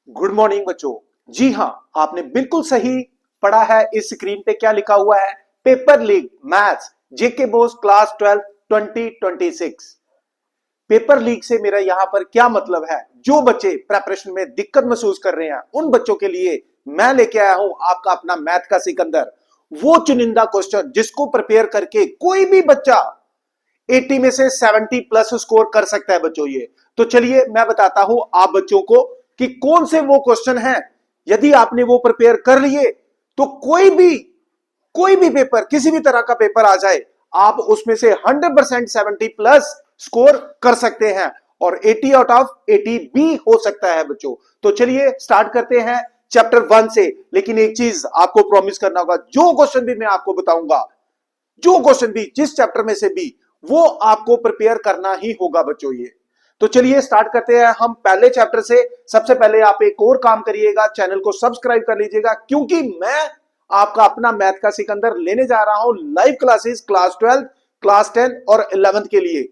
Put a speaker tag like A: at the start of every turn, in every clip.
A: Good morning बच्चों। जी हाँ, आपने बिल्कुल सही पढ़ा है। इस स्क्रीन पे क्या लिखा हुआ है? पेपर लीग मैथ्स जेके बोस क्लास 12 2026। पेपर लीग से मेरा यहां पर क्या मतलब है? जो बच्चे प्रेपरेशन में दिक्कत महसूस कर रहे हैं उन बच्चों के लिए मैं लेके आया हूं आपका अपना मैथ का सिकंदर। वो चुनिंदा क्वेश्चन जिसको प्रिपेयर करके कोई भी बच्चा 80 में से 70 प्लस स्कोर कर सकता है बच्चों। ये तो चलिए मैं बताता हूं आप बच्चों को कि कौन से वो क्वेश्चन हैं। यदि आपने वो प्रिपेयर कर लिए तो कोई भी पेपर, किसी भी तरह का पेपर आ जाए, आप उसमें से 100% 70 प्लस स्कोर कर सकते हैं और 80 आउट ऑफ 80 भी हो सकता है बच्चों। तो चलिए स्टार्ट करते हैं चैप्टर 1 से। लेकिन एक चीज आपको प्रॉमिस करना होगा, जो क्वेश्चन भी मैं आपको बताऊंगा, जो क्वेश्चन भी जिस चैप्टर में से भी, वो आपको प्रिपेयर करना ही होगा बच्चों। ये तो चलिए स्टार्ट करते हैं हम पहले चैप्टर से। सबसे पहले आप एक और काम करिएगा, चैनल को सब्सक्राइब कर लीजिएगा, क्योंकि मैं आपका अपना मैथ का सिकंदर लेने जा रहा हूं लाइव क्लासेस क्लास 12, क्लास 10 और 11 के लिए।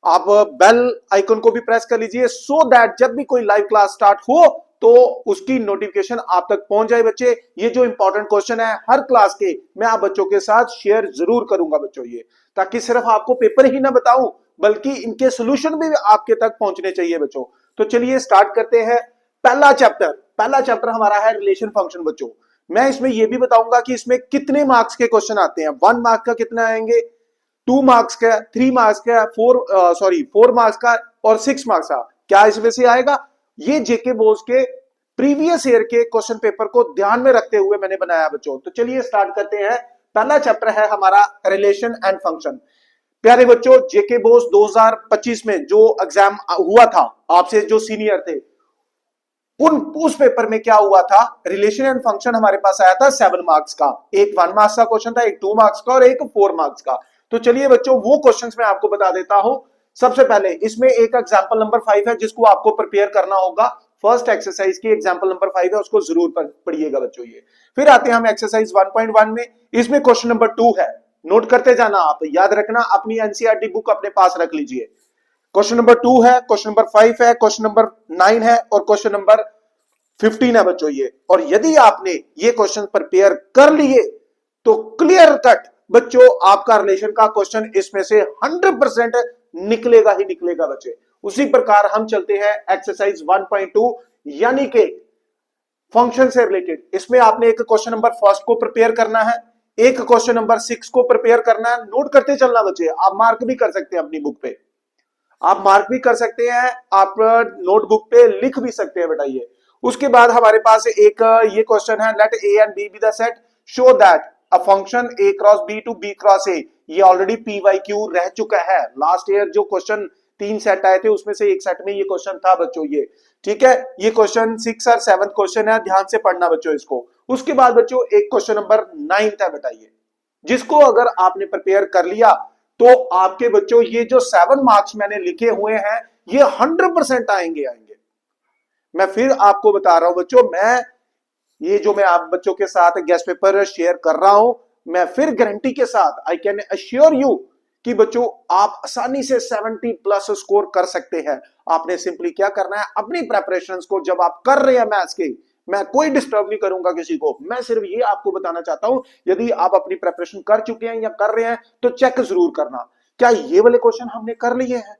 A: आप बेल आइकन को भी प्रेस कर लीजिए सो दैट जब भी कोई लाइव क्लास स्टार्ट हो तो उसकी नोटिफिकेशन आप तक पहुंच जाए बच्चे। ये जो इंपॉर्टेंट क्वेश्चन है हर क्लास के, मैं आप बच्चों के साथ शेयर जरूर करूंगा बच्चों। ये ताकि सिर्फ आपको पेपर ही ना बताऊं बल्कि इनके सोल्यूशन भी आपके तक पहुंचने चाहिए बच्चों। तो चलिए स्टार्ट करते हैं। पहला चैप्टर हमारा है रिलेशन फंक्शन बच्चों। मैं इसमें यह भी बताऊंगा कि इसमें कितने मार्क्स के क्वेश्चन आते हैं। 1 मार्क का कितना आएंगे, 2 मार्क्स का, 3 मार्क्स का, 4 मार्क्स का और 6 मार्क्स का क्या इसमें से आएगा। ये जेके बोस के प्रीवियस ईयर के क्वेश्चन पेपर को ध्यान में रखते हुए मैंने बनाया बच्चों। तो चलिए स्टार्ट करते हैं। पहला चैप्टर है हमारा रिलेशन एंड फंक्शन। प्यारे बच्चों, जेके बोस 2025 में जो एग्जाम हुआ था, आपसे जो सीनियर थे, उस पेपर में क्या हुआ था, रिलेशन एंड फंक्शन हमारे पास आया था 7 मार्क्स का। एक 1 मार्क्स का क्वेश्चन था, एक 2 मार्क्स का और एक 4 मार्क्स का। तो चलिए बच्चों वो क्वेश्चंस मैं आपको बता देता हूं। सबसे पहले इसमें एक एग्जांपल नंबर 5 है जिसको आपको प्रिपेयर करना होगा। फर्स्ट एक्सरसाइज की एग्जांपल नंबर 5 है, उसको जरूर पढ़िएगा बच्चों। ये फिर आते हैं हम एक्सरसाइज 1.1 में। इसमें क्वेश्चन नंबर 2 है, नोट करते जाना, आप याद रखना, अपनी एनसीईआरटी बुक अपने पास रख लीजिए। क्वेश्चन नंबर 2 है, क्वेश्चन नंबर 5 है, क्वेश्चन नंबर 9 है और क्वेश्चन नंबर 15 है बच्चों। ये और यदि आपने ये क्वेश्चन प्रिपेयर कर लिए तो क्लियर कट बच्चों आपका रिलेशन का क्वेश्चन इसमें से 100% निकलेगा ही निकलेगा बच्चे। उसी प्रकार हम चलते हैं एक्सरसाइज 1.2 यानी कि फंक्शन से रिलेटेड। इसमें आपने एक क्वेश्चन नंबर फर्स्ट को प्रिपेयर करना है, एक क्वेश्चन नंबर 6 को प्रिपेयर करना है। नोट करते चलना बच्चे, आप मार्क भी कर सकते हैं अपनी बुक पे, आप मार्क भी कर सकते हैं, आप नोटबुक पे लिख भी सकते हैं बेटा। ये उसके बाद हमारे पास एक ये क्वेश्चन है, let A and B be the set show that a function A cross B to B cross A. ये ऑलरेडी पीवाईक्यू रह चुका है। लास्ट ईयर जो क्वेश्चन 3 सेट आए थे उसमें से एक सेट में ये क्वेश्चन था बच्चों। ये ठीक है, ये क्वेश्चन 6 और 7 क्वेश्चन है, ध्यान से पढ़ना बच्चों इसको। उसके बाद बच्चों एक क्वेश्चन नंबर 9 था बेटा, ये जिसको अगर आपने प्रिपेयर कर लिया तो आपके बच्चों ये जो 7 मार्क्स मैंने लिखे हुए हैं ये 100% आएंगे। मैं फिर आपको बता रहा हूं बच्चों, ये जो मैं आप बच्चों के साथ गेस्ट पेपर शेयर कर रहा हूं, मैं फिर गारंटी के साथ आई कैन अश्योर यू कि बच्चों आप आसानी से 70 प्लस स्कोर कर सकते हैं। आपने सिंपली क्या करना है, अपनी प्रेपरेशंस को जब आप कर रहे हैं मैथ्स के, मैं कोई डिस्टर्ब नहीं करूंगा किसी को, मैं सिर्फ ये आपको बताना चाहता हूं यदि आप अपनी प्रेपरेशन कर चुके हैं या कर रहे हैं तो चेक जरूर करना क्या ये वाले क्वेश्चन हमने कर लिए हैं।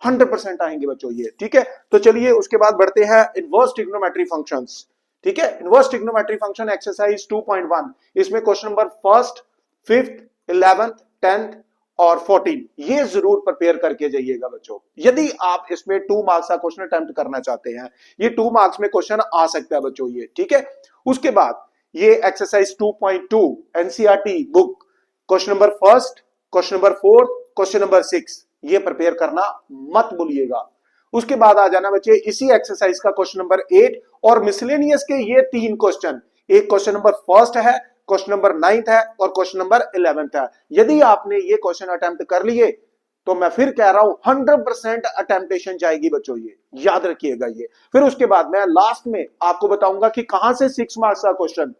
A: 100% आएंगे बच्चों ये, ठीक है। तो चलिए उसके बाद बढ़ते हैं इनवर्स ट्रिग्नोमेट्री फंक्शंस। ठीक है, इनवर्स ट्रिग्नोमेट्री फंक्शन एक्सरसाइज 2.1। इसमें question number first, 5th, 11th, 10th और 14 ये जरूर प्रिपेयर करके जाइएगा बच्चों। यदि आप इसमें 2 मार्क्स का क्वेश्चन अटेम्प्ट करना चाहते हैं, ये 2 मार्क्स में क्वेश्चन आ सकता है बच्चों ये, ठीक है। उसके बाद ये exercise 2.2 NCERT book, question number first, question number 4, question number 6 ये प्रिपेयर करना मत भूलिएगा। उसके बाद आ जाना बच्चे इसी एक्सरसाइज का क्वेश्चन नंबर 8 और मिसलेनियस के ये 3 क्वेश्चन। एक क्वेश्चन नंबर फर्स्ट है, क्वेश्चन नंबर 9th है और क्वेश्चन नंबर 11th है। यदि आपने ये क्वेश्चन अटेम्प्ट कर लिए तो मैं फिर कह रहा हूं 100% अटेम्प्टेशन जाएगी बच्चों, ये याद रखिएगा ये। फिर उसके बाद मैं लास्ट में आपको बताऊंगा कि कहां से 6 मार्क्स का क्वेश्चन,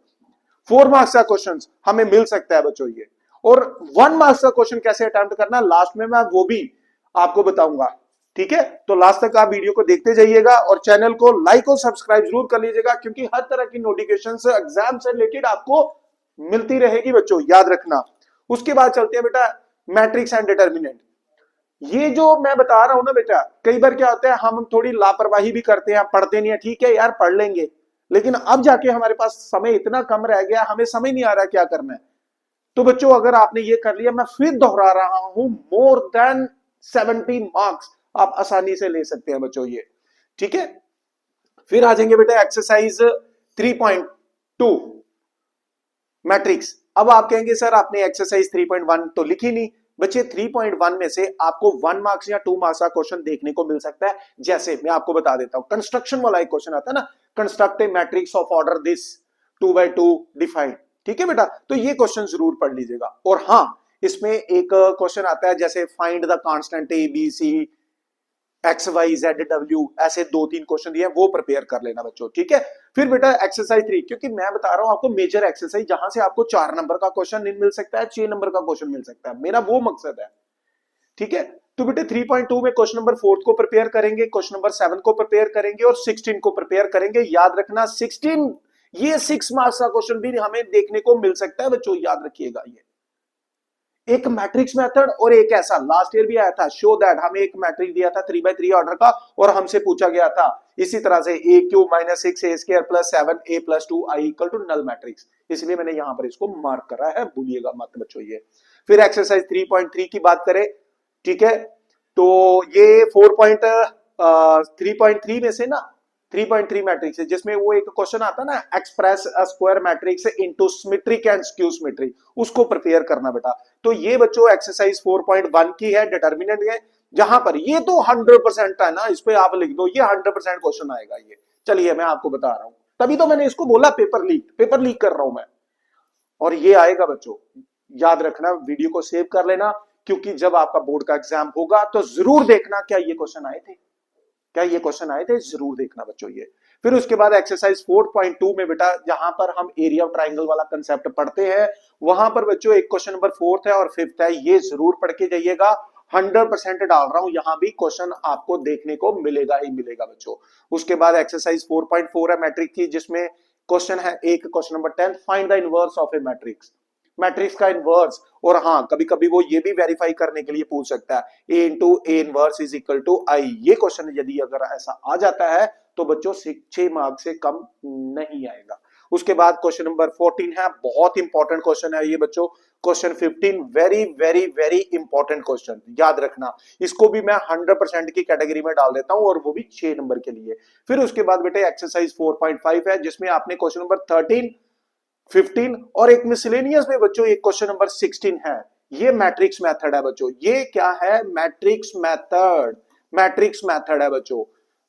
A: 4 मार्क्स का क्वेश्चन हमें मिल सकता है बच्चों ये, और 1 मार्क्स का क्वेश्चन कैसे अटेम्प्ट करना लास्ट में मैं वो भी आपको बताऊंगा, ठीक है, तो लास्ट तक आप वीडियो को देखते जाइएगा और चैनल को लाइक और सब्सक्राइब जरूर कर लीजिएगा, क्योंकि हर तरह की नोटिफिकेशन एग्जाम से रिलेटेड आपको मिलती रहेगी बच्चों, याद रखना। उसके बाद चलते हैं बेटा मैट्रिक्स एंड डिटर्मिनेंट। ये जो मैं बता रहा हूं ना बेटा, कई बार क्या होता है हम थोड़ी लापरवाही भी करते हैं, पढ़ते नहीं है, ठीक है यार पढ़ लेंगे, लेकिन अब जाके हमारे पास समय इतना कम रह गया, हमें समझ नहीं आ रहा क्या करना है। तो बच्चों अगर आपने ये कर लिया, मैं फिर दोहरा रहा हूं, मोर देन 70 मार्क्स आप आसानी से ले सकते हैं बच्चों ये, ठीक है। फिर आ जाएंगे बेटा एक्सरसाइज 3.2 मैट्रिक्स। अब आप कहेंगे सर आपने एक्सरसाइज 3.1 तो लिखी नहीं। बच्चे 3.1 में से आपको 1 मार्क्स या 2 मार्क्स का क्वेश्चन देखने को मिल सकता है। जैसे मैं आपको बता देता हूं, कंस्ट्रक्शन वाला एक क्वेश्चन आता है ना, construct A matrix of order this 2x2 defined, ठीक है बेटा, तो ये क्वेश्चन जरूर पढ़ लीजिएगा। और हाँ, इसमें एक क्वेश्चन आता है जैसे find the constant A B C X Y Z W, ऐसे 2-3 क्वेश्चन दिए, वो प्रिपेयर कर लेना बच्चों, ठीक है। फिर बेटा एक्सरसाइज 3, क्योंकि मैं बता रहा हूं आपको मेजर एक्सरसाइज, जहां से आपको 4 नंबर का क्वेश्चन मिल सकता है, 6 नंबर का क्वेश्चन मिल सकता है, मेरा वो मकसद है, ठीक है। तो बेटे 3.2 में क्वेश्चन नंबर 4 को प्रिपेयर करेंगे, क्वेश्चन नंबर 7 को प्रिपेयर करेंगे और 16 को प्रिपेयर करेंगे। याद रखना 16 ये 6 मार्क्स का क्वेश्चन भी हमें देखने को मिल सकता है बच्चों, याद रखिएगा। ये एक मैट्रिक्स मेथड और एक ऐसा लास्ट ईयर भी आया था, शो दैट, हमें एक मैट्रिक्स दिया था 3x3 ऑर्डर का और हमसे पूछा गया था इसी तरह से a cube minus 6a² plus 7a plus 2i equal to null matrix, इसलिए मैंने यहां पर इसको मार्क करा है, भूलिएगा मत बच्चों ये। फिर एक्सरसाइज 3.3 की बात करें, ठीक है, तो ये 3.3 में से ना 3.3 मैट्रिक्स है, जिसमें वो एक क्वेश्चन आता है ना, express a square matrix into symmetric and skew symmetric, उसको प्रिपेयर करना बेटा। तो ये बच्चों एक्सरसाइज 4.1 की है, डिटर्मिनेंट है, जहां पर ये तो 100% है ना, इस पे आप लिख दो, ये 100% क्वेश्चन आएगा ये। चलिए मैं आपको बता रहा हूं, तभी तो मैंने इसको बोला पेपर लीक कर रहा हूं मैं, और ये आएगा बच्चों, याद रखना, वीडियो को सेव कर लेना, क्योंकि जब आपका बोर्ड का एग्जाम होगा तो जरूर देखना क्या ये क्वेश्चन आए थे, क्या ये क्वेश्चन आए थे, जरूर देखना बच्चों ये। फिर उसके बाद एक्सरसाइज 4.2 में बेटा, जहां पर हम एरिया ऑफ ट्राइंगल वाला कंसेप्ट पढ़ते हैं, वहां पर बच्चों एक क्वेश्चन नंबर 4 है और 5 है, ये जरूर पढ़ के जाइएगा। 100% डाल रहा हूं, यहां भी क्वेश्चन आपको देखने को मिलेगा ही मिलेगा बच्चों। उसके बाद एक्सरसाइज 4.4 है मैट्रिक्स की, जिसमें क्वेश्चन है एक question number 10, find the inverse of A matrix, matrix का इनवर्स। और हाँ, कभी कभी वो ये भी वेरीफाई करने के लिए पूछ सकता है a into A inverse is equal to I, ये क्वेश्चन यदि अगर ऐसा आ जाता है तो बच्चों 6 मार्क्स से कम नहीं आएगा। उसके बाद क्वेश्चन नंबर 14 है, बहुत इंपॉर्टेंट क्वेश्चन है ये बच्चों, question 15 very very very important question, याद रखना, इसको भी मैं 100% की कैटेगरी में डाल देता हूं और वो भी 6 नंबर के लिए। फिर उसके बाद बेटे एक्सरसाइज 4.5 है, जिसमें आपने क्वेश्चन नंबर 13, 15 और एक मिसलेनियस में बच्चों एक क्वेश्चन नंबर 16 है। ये मैट्रिक्स मेथड है बच्चों, ये क्या है, मैट्रिक्स मेथड, मैट्रिक्स मेथड है बच्चों।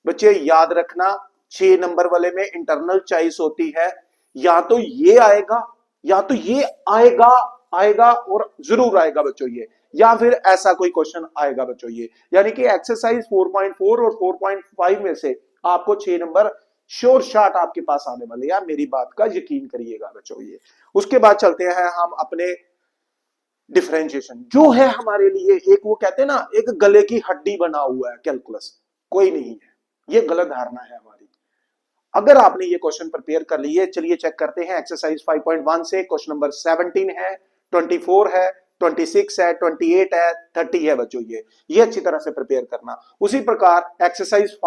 A: बच्चे याद रखना 6 नंबर वाले में इंटरनल चॉइस होती है, या तो ये आएगा या तो ये आएगा, आएगा और जरूर आएगा बच्चों ये, या फिर ऐसा कोई क्वेश्चन आएगा बच्चों ये। यानी कि एक्सरसाइज 4.4 और 4.5 में से आपको 6 नंबर श्योर शॉट आपके पास आने वाले, यार मेरी बात का यकीन करिएगा बच्चों ये। उसके बाद चलते हैं हम अपने डिफरेंशिएशन, जो है हमारे लिए एक, वो कहते हैं ना, एक गले की हड्डी बना हुआ है कैलकुलस, कोई नहीं है, ये गलत धारणा है हमारी। अगर आपने ये क्वेश्चन प्रिपेयर कर लिए, चलिए चेक करते हैं एक्सरसाइज 5.1 से। क्वेश्चन नंबर 17 है, 24 है, 26 है, 28 है, 30 है बच्चों, ये अच्छी तरह से प्रिपेयर करना। उसी प्रकार एक्सरसाइज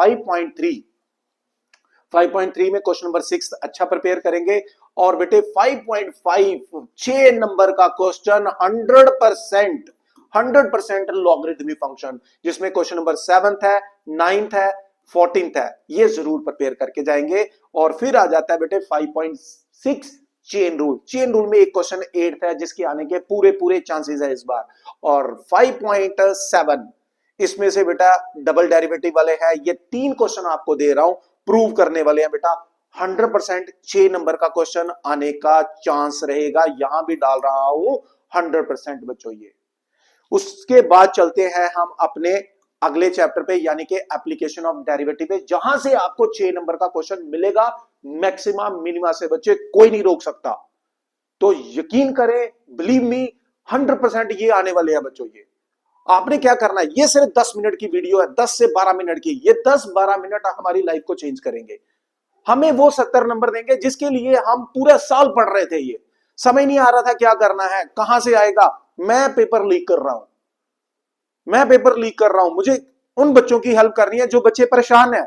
A: 5.3 में क्वेश्चन नंबर 6 अच्छा प्रिपेयर करेंगे। और बेटे 5.5 6 नंबर का क्वेश्चन 100% लॉगरिथमिक फंक्शन, जिसमें क्वेश्चन नंबर 7 है, 9 है, 14 है, ये जरूर प्रिपेयर करके जाएंगे। और फिर आ जाता है बेटे 5.6 चेन रूल, चेन रूल में एक क्वेश्चन 8 है, जिसके आने के पूरे चांसेस है इस बार। और 5.7 इसमें से बेटा डबल डेरिवेटिव वाले हैं, ये 3 क्वेश्चन आपको दे रहा हूं, प्रूव करने वाले हैं बेटा। 100% 6 नंबर का क्वेश्चन आने का चांस रहेगा, यहां भी डाल रहा हूं 100% बच्चों ये। उसके बाद चलते हैं हम अपने अगले चैप्टर पे, यानी कि एप्लीकेशन ऑफ डेरिवेटिव पे, जहां से आपको 6 नंबर का क्वेश्चन मिलेगा, मैक्सिमा मिनिमा से बच्चे कोई नहीं रोक सकता। तो यकीन करें, बिलीव मी, 100% ये आने वाले हैं बच्चों ये। आपने क्या करना है, ये सिर्फ 10 मिनट की वीडियो है, 10 से 12 मिनट की, ये 10-12 मिनट हमारी लाइफ को चेंज करेंगे। हमें वो 70 नंबर देंगे जिसके लिए हम पूरा साल पढ़ रहे थे। ये समझ नहीं आ रहा था क्या करना है, कहां से आएगा। मैं पेपर लीक कर रहा हूं, मैं पेपर लीक कर रहा हूं। मुझे उन बच्चों की हेल्प करनी है जो बच्चे परेशान है,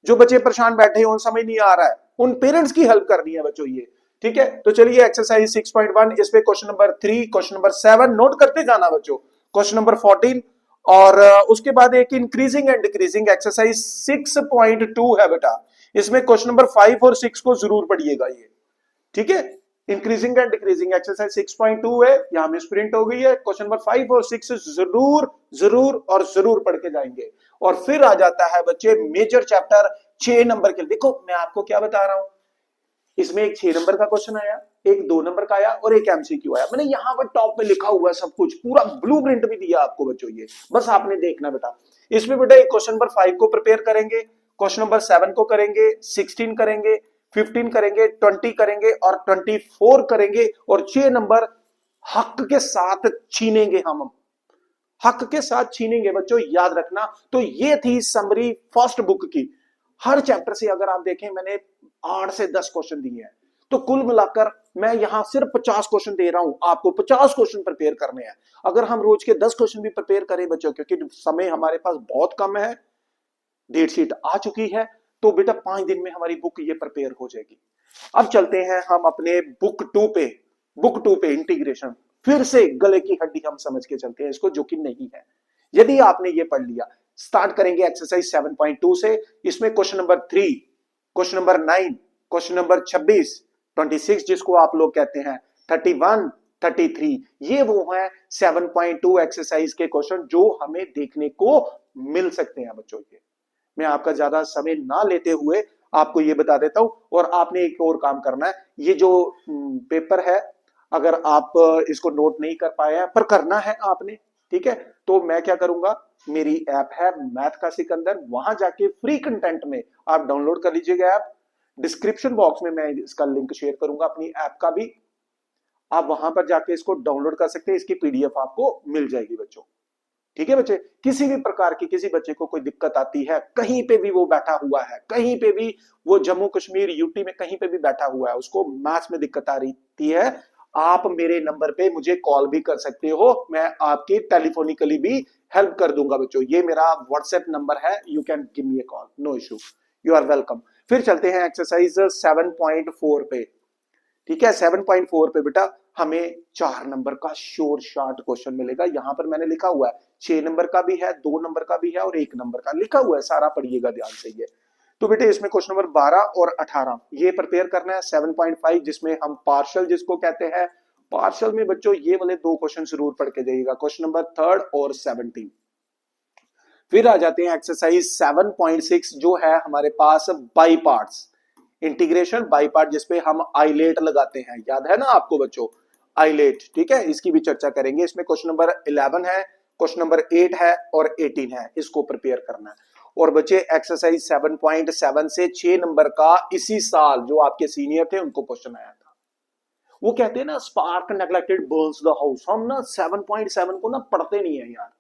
A: जो बच्चे परेशान बैठे हो, समझ नहीं आ रहा है, उन पेरेंट्स की हेल्प करनी है बच्चों ये। ठीक है, तो चलिए एक्सरसाइज 6.1, इस पे question number 3, question number 7 note करते जाना बच्चों, क्वेश्चन नंबर 14, और उसके बाद एक इंक्रीजिंग एंड डिक्रीजिंग एक्सरसाइज 6.2 है बेटा। इसमें क्वेश्चन नंबर 5 और 6 को जरूर पढ़िएगा ये। ठीक है, इंक्रीजिंग एंड डिक्रीजिंग एक्सरसाइज 6.2 है, यहां में स्प्रिंट हो गई है। क्वेश्चन नंबर 5 और 6 जरूर जरूर और जरूर पढ़ के जाएंगे। और फिर आ जाता है बच्चे मेजर चैप्टर 6 नंबर के। देखो मैं आपको क्या बता रहा हूं, इसमें एक 6 नंबर का क्वेश्चन आया, एक 2 नंबर का आया और एक एमसीक्यू आया। मैंने यहां पर टॉप में लिखा हुआ है सब कुछ, पूरा ब्लूप्रिंट भी दिया आपको बच्चों, ये बस आपने देखना बेटा। इसमें बेटा एक क्वेश्चन नंबर 5 को प्रिपेयर करेंगे, क्वेश्चन नंबर 7 को करेंगे, 16 करेंगे, 15 करेंगे, 20 करेंगे और 24 करेंगे, और 6 नंबर हक के साथ छीनेंगे हम, हक के साथ छीनेंगे बच्चों, याद रखना। तो ये थी समरी फर्स्ट बुक की। हर चैप्टर से अगर आप देखें मैंने 8 से 10 क्वेश्चन दिए हैं, तो कुल मिलाकर मैं यहां सिर्फ 50 क्वेश्चन दे रहा हूं, आपको 50 क्वेश्चन प्रिपेयर करने हैं। अगर हम रोज के 10 क्वेश्चन भी प्रिपेयर करें बच्चों, क्योंकि समय हमारे पास बहुत कम है, डेट शीट आ चुकी है, तो बेटा 5 दिन में हमारी बुक ये प्रिपेयर हो जाएगी। अब चलते हैं हम अपने बुक 2 पे, बुक 2 पे इंटीग्रेशन। फिर से गले की हड्डी हम समझ के चलते हैं इसको, जो कि नहीं है। यदि आपने ये पढ़ लिया, स्टार्ट करेंगे एक्सरसाइज 7.2 से। इसमें question number 3, question number 9, question number 26, 26 जिसको आप लोग कहते हैं, 31, 33, ये वो है 7.2 एक्सरसाइज के क्वेश्चन जो हमें देखने को मिल सकते हैं बच्चों। ये मैं आपका ज्यादा समय ना लेते हुए आपको ये बता देता हूं। और आपने एक और काम करना है, ये जो पेपर है, अगर आप इसको नोट नहीं कर पाए हैं पर करना है आपने, ठीक है, तो मैं क्या करूंगा, मेरी ऐप है मैथ का सिकंदर, वहां जाके फ्री कंटेंट में आप डाउनलोड कर लीजिएगा ऐप। डिस्क्रिप्शन बॉक्स में मैं इसका लिंक शेयर करूंगा अपनी ऐप का भी, आप वहां पर जाके इसको डाउनलोड कर सकते हैं, इसकी पीडीएफ आपको मिल जाएगी बच्चों। ठीक है बच्चे, किसी भी प्रकार की किसी बच्चे को कोई दिक्कत आती है, कहीं पे भी वो बैठा हुआ है, कहीं पे भी वो जम्मू कश्मीर यूटी में कहीं पे भी बैठा हुआ है, उसको मैथ्स में दिक्कत आ रही है, आप मेरे नंबर पे मुझे कॉल भी कर सकते हो, मैं आपकी टेलीफोनिकली भी हेल्प कर दूंगा बच्चों। ये मेरा व्हाट्सएप नंबर है, you can give me a call, no issue, you are welcome. फिर चलते हैं एक्सरसाइज 7.4 पे। ठीक है, 7.4 पे बेटा हमें 4 नंबर का शोर शॉर्ट क्वेश्चन मिलेगा। यहां पर मैंने लिखा हुआ है 6 नंबर का भी है, 2 नंबर का भी है और 1 नंबर का लिखा हुआ है, सारा पढ़िएगा ध्यान से ये। तो बेटे इसमें क्वेश्चन नंबर 12 और 18 ये प्रिपेयर करना है। 7.5 जिसमें हम पार्शियल जिसको कहते हैं, पार्शियल में बच्चों ये वाले 2 क्वेश्चन जरूर पढ़ के जाइएगा, क्वेश्चन नंबर 3 और 17। फिर आ जाते हैं एक्सरसाइज 7.6 जो है हमारे पास by parts, integration by part, जिसपे हम आइलेट लगाते हैं, याद है ना आपको बच्चों, आइलेट। ठीक है, इसकी भी चर्चा करेंगे। इसमें क्वेश्चन नंबर 11 है, क्वेश्चन नंबर 8 है और 18 है, इसको प्रिपेयर करना है। और बच्चे एक्सरसाइज 7.7 से 6 नंबर का इसी साल जो आपके सीनियर थे उनको क्वेश्चन आया था। वो कहते हैं ना, spark neglected Burns the house. हम ना 7.7 को ना पढ़ते नहीं है यार,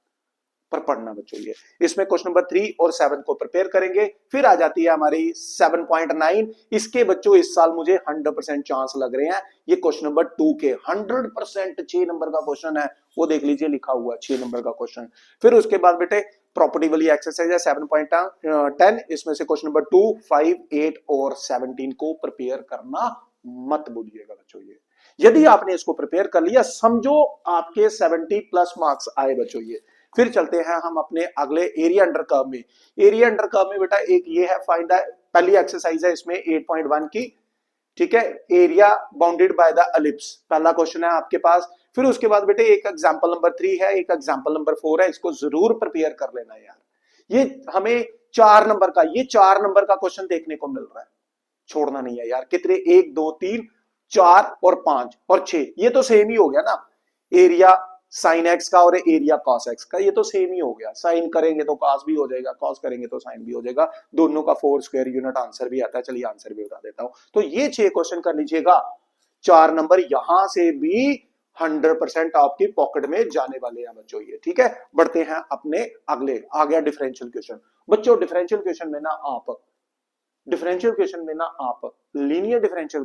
A: पर पढ़ना बच्चों ये। इसमें क्वेश्चन नंबर 3 और 7 को प्रिपेयर करेंगे। फिर आ जाती है हमारी 7.9, इसके बच्चों इस साल मुझे 100% चांस लग रहे हैं, ये क्वेश्चन नंबर 2 के 100% 6 नंबर का क्वेश्चन है, वो देख लीजिए लिखा हुआ 6 नंबर का क्वेश्चन। फिर उसके बाद बेटे प्रॉपर्टी वाली एक्सरसाइज है 7.10, इसमें से क्वेश्चन नंबर 2, 5, 8 और 17 को प्रिपेयर करना मत भूलिएगा बच्चों ये। यदि आपने इसको प्रिपेयर कर लिया, समझो आपके 70+ मार्क्स आए बच्चों ये। फिर चलते हैं हम अपने अगले एरिया अंडर कर्व में। एरिया अंडर कर्व में बेटा एक ये है फाइंड द, पहली एक्सरसाइज है इसमें 8.1 की। ठीक है, area bounded by the ellipse, पहला क्वेश्चन है आपके पास। फिर उसके बाद बेटे एक एग्जांपल नंबर 3 है, एक एग्जांपल नंबर 4 है, इसको जरूर प्रिपेयर कर लेना यार। ये हमें 4 नंबर का, ये 4 नंबर का क्वेश्चन देखने को मिल रहा है, छोड़ना नहीं है यार। कितने, 1 2 3 4 और 5 और 6, ये तो सेम ही हो गया ना, एरिया साइन एक्स का और एरिया कॉस एक्स का, ये तो सेम ही हो गया। साइन करेंगे तो कॉस भी हो जाएगा, कॉस करेंगे तो साइन भी हो जाएगा, दोनों का 4 स्क्वायर यूनिट आंसर भी आता है। चलिए आंसर भी बता देता हूं, तो ये 6 क्वेश्चन कर लीजिएगा, 4 नंबर यहां से भी 100% आपकी पॉकेट में जाने वाले हैं बच्चों ये। ठीक है, बढ़ते हैं अपने अगले। आ गया डिफरेंशियल क्वेश्चन। बच्चों डिफरेंशियल क्वेश्चन में ना आप लीनियर डिफरेंशियल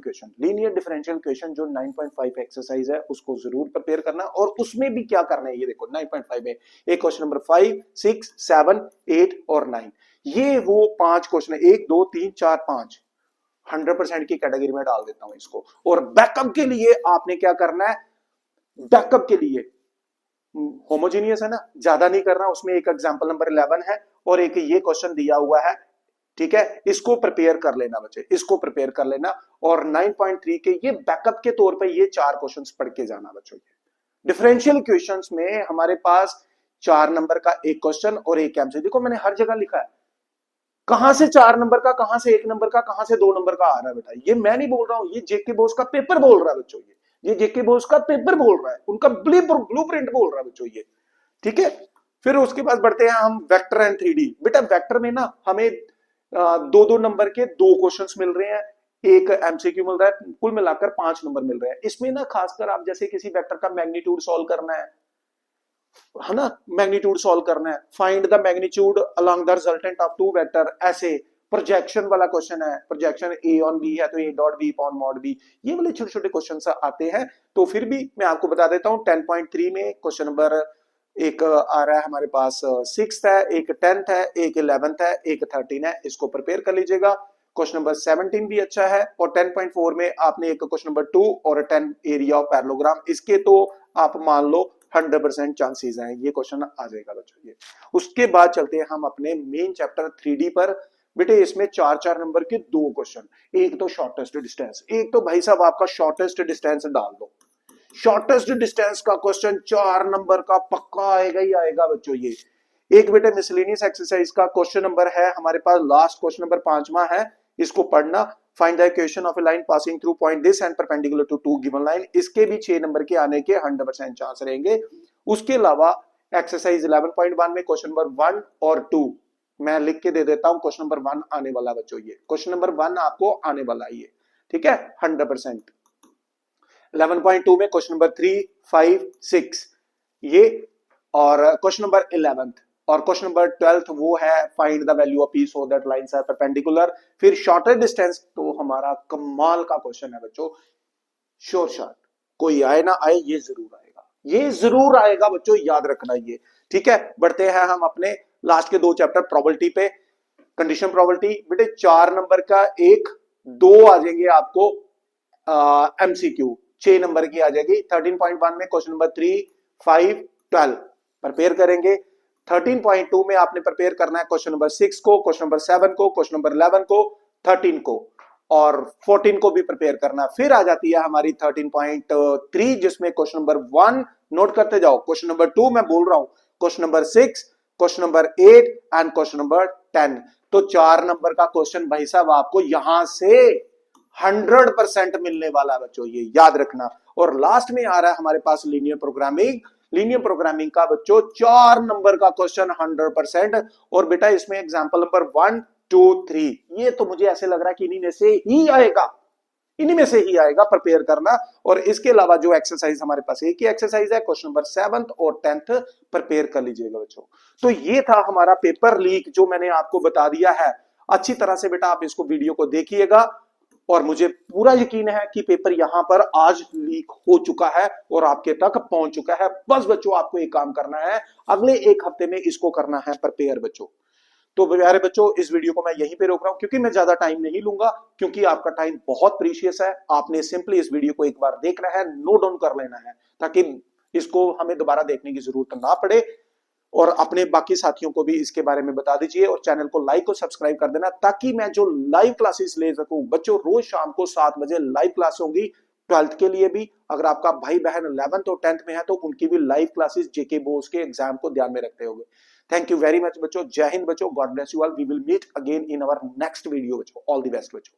A: क्वेश्चन जो 9.5 एक्सरसाइज है उसको जरूर प्रिपेयर करना। और उसमें भी क्या करना है ये देखो, 9.5 में एक क्वेश्चन नंबर 5, 6, 7, 8 और 9, ये वो 5 क्वेश्चन है, 1 2 3 4 5, 100% की कैटेगरी में डाल देता हूं इसको। और बैकअप के लिए आपने क्या करना है, बैकअप के लिए होमोजीनियस है ना, ज्यादा नहीं करना, उसमें एक एग्जांपल नंबर 11 है और एक ये क्वेश्चन दिया हुआ है। ठीक है, इसको प्रिपेयर कर लेना बच्चे, इसको प्रिपेयर कर लेना। और 9.3 के ये बैकअप के तौर पे ये 4 क्वेश्चंस पढ़ के जाना बच्चों। डिफरेंशियल क्वेश्चंस में हमारे पास 4 नंबर का एक क्वेश्चन और एक एमसी। देखो मैंने हर जगह लिखा है, कहां से 4 नंबर का, कहां से 1 नंबर का, कहां से 2 नंबर का आ रहा है बेटा। ये मैं नहीं बोल रहा हूं, ये जेके बोस का पेपर बोल रहा है बच्चों। ये जेके बोस का पेपर बोल रहा है, उनका ब्लूप्रिंट बोल रहा है बच्चों ये। ठीक है, फिर उसके बाद बढ़ते हैं हम वेक्टर एंड 3D। बेटा वेक्टर में ना हमें 2-2 नंबर के 2 क्वेश्चंस मिल रहे हैं, एक एमसीक्यू मिल रहा है, कुल मिलाकर 5 नंबर मिल रहे हैं। इसमें ना खासकर आप जैसे किसी वेक्टर का मैग्नीट्यूड सॉल्व करना है ना, मैग्नीट्यूड सॉल्व करना है, find the magnitude along the resultant of two vector, ऐसे प्रोजेक्शन वाला क्वेश्चन है, प्रोजेक्शन ए ऑन बी है तो A dot B upon mod B, ये वाले छोटे छोटे क्वेश्चन आते हैं। तो फिर भी मैं आपको बता देता हूं 10.3 में क्वेश्चन नंबर एक आ रहा है हमारे पास 6th है, एक 10th है, एक 11th है, एक 13 है, इसको प्रिपेयर कर लीजिएगा। क्वेश्चन नंबर 17 भी अच्छा है। और 10.4 में आपने एक क्वेश्चन नंबर 2 और 10 एरिया ऑफ पैरेललोग्राम, इसके तो आप मान लो 100% चांसेस हैं ये क्वेश्चन आ जाएगा बच्चों ये। उसके बाद चलते हैं हम अपने मेन चैप्टर 3D पर। बेटे इसमें 4-4 नंबर के 2 क्वेश्चन, एक तो शॉर्टेस्ट डिस्टेंस, एक तो भाई साहब आपका शॉर्टेस्ट डिस्टेंस डाल दो। शॉर्टेस्ट डिस्टेंस का क्वेश्चन 4 नंबर का पक्का आएगा ही आएगा बच्चों ये। एक बेटे मिसलेनियस एक्सरसाइज का क्वेश्चन नंबर है हमारे पास, लास्ट क्वेश्चन नंबर 5वां है, इसको पढ़ना। Find the equation of a line passing through point this and perpendicular to to given line, इसके भी 6 नंबर के आने के 100% चांस रहेंगे। उसके अलावा एक्सरसाइज 11.1 में क्वेश्चन नंबर 1 और 2 मैं लिख के दे देता हूं, क्वेश्चन नंबर 1 आने वाला बच्चों ये, क्वेश्चन नंबर 1 आपको आने वाला है ये। ठीक है, 100%। 11.2 में क्वेश्चन नंबर 3, 5, 6 ये, और क्वेश्चन नंबर 11th और क्वेश्चन नंबर 12th वो है find the value of P so that lines are perpendicular. फिर शॉर्टेस्ट डिस्टेंस तो हमारा कमाल का क्वेश्चन है बच्चों, श्योर शॉट, कोई आए ना आए ये जरूर आएगा, ये जरूर आएगा बच्चों, याद रखना ये। ठीक है, बढ़ते हैं हम अपने लास्ट के 2 चैप्टर प्रोबेबिलिटी पे। कंडीशन प्रोबेबिलिटी बेटे 4 नंबर का 1, 2 आ जाएंगे आपको एमसीक्यू, 6 नंबर की आ जाएगी। 13.1 में क्वेश्चन नंबर 3, 5, 12 प्रिपेयर करेंगे। 13.2 में आपने प्रिपेयर करना है क्वेश्चन नंबर 6 को, क्वेश्चन नंबर 7 को, क्वेश्चन नंबर 11 को, 13 को और 14 को भी प्रिपेयर करना। फिर आ जाती है हमारी 13.3 जिसमें क्वेश्चन नंबर 1 नोट करते जाओ, क्वेश्चन नंबर 2 मैं बोल रहा हूं, question number 6, question number 8 and question number 10। तो 4 नंबर का क्वेश्चन भाई साहब आपको यहां से 100% मिलने वाला बच्चों, ये याद रखना। और लास्ट में आ रहा है हमारे पास लीनियर प्रोग्रामिंग का बच्चों 4 नंबर का क्वेश्चन 100%। और बेटा इसमें एग्जांपल नंबर 1, 2, 3 ये तो मुझे ऐसे लग रहा है कि इन्हीं में से ही आएगा, प्रिपेयर करना। और इसके अलावा जो एक्सरसाइज हमारे पास एक ही एक्सरसाइज है, क्वेश्चन नंबर 7th और 10th प्रिपेयर कर लीजिएगा बच्चों। तो ये था हमारा पेपर लीक जो मैंने आपको बता दिया है। अच्छी तरह से बेटा आप इसको वीडियो को देखिएगा और मुझे पूरा यकीन है कि पेपर यहां पर आज लीक हो चुका है और आपके तक पहुंच चुका है। बस बच्चों आपको एक काम करना है, अगले 1 हफ्ते में इसको करना है प्रिपेयर बच्चों। तो प्यारे बच्चों इस वीडियो को मैं यहीं पे रोक रहा हूं क्योंकि मैं ज्यादा टाइम नहीं लूंगा, क्योंकि आपका टाइम बहुत प्रीशियस है। आपने सिंपली इस वीडियो को एक बार देखना है, नोट डाउन कर लेना है ताकि इसको हमें दोबारा देखने की जरूरत ना पड़े। और अपने बाकी साथियों को भी इसके बारे में बता दीजिए और चैनल को लाइक और सब्सक्राइब कर देना ताकि मैं जो लाइव क्लासेस ले सकूं बच्चों। रोज शाम को 7 बजे लाइव क्लास होंगी 12th के लिए भी। अगर आपका भाई बहन 11th और 10th में है तो उनकी भी लाइव क्लासेस जेके बोस के एग्जाम को ध्यान में रखते होंगे। थैंक यू वेरी मच बच्चों, जय हिंद बच्चों, God bless you all, we will meet again in our next video बच्चों, ऑल द बेस्ट बच्चों।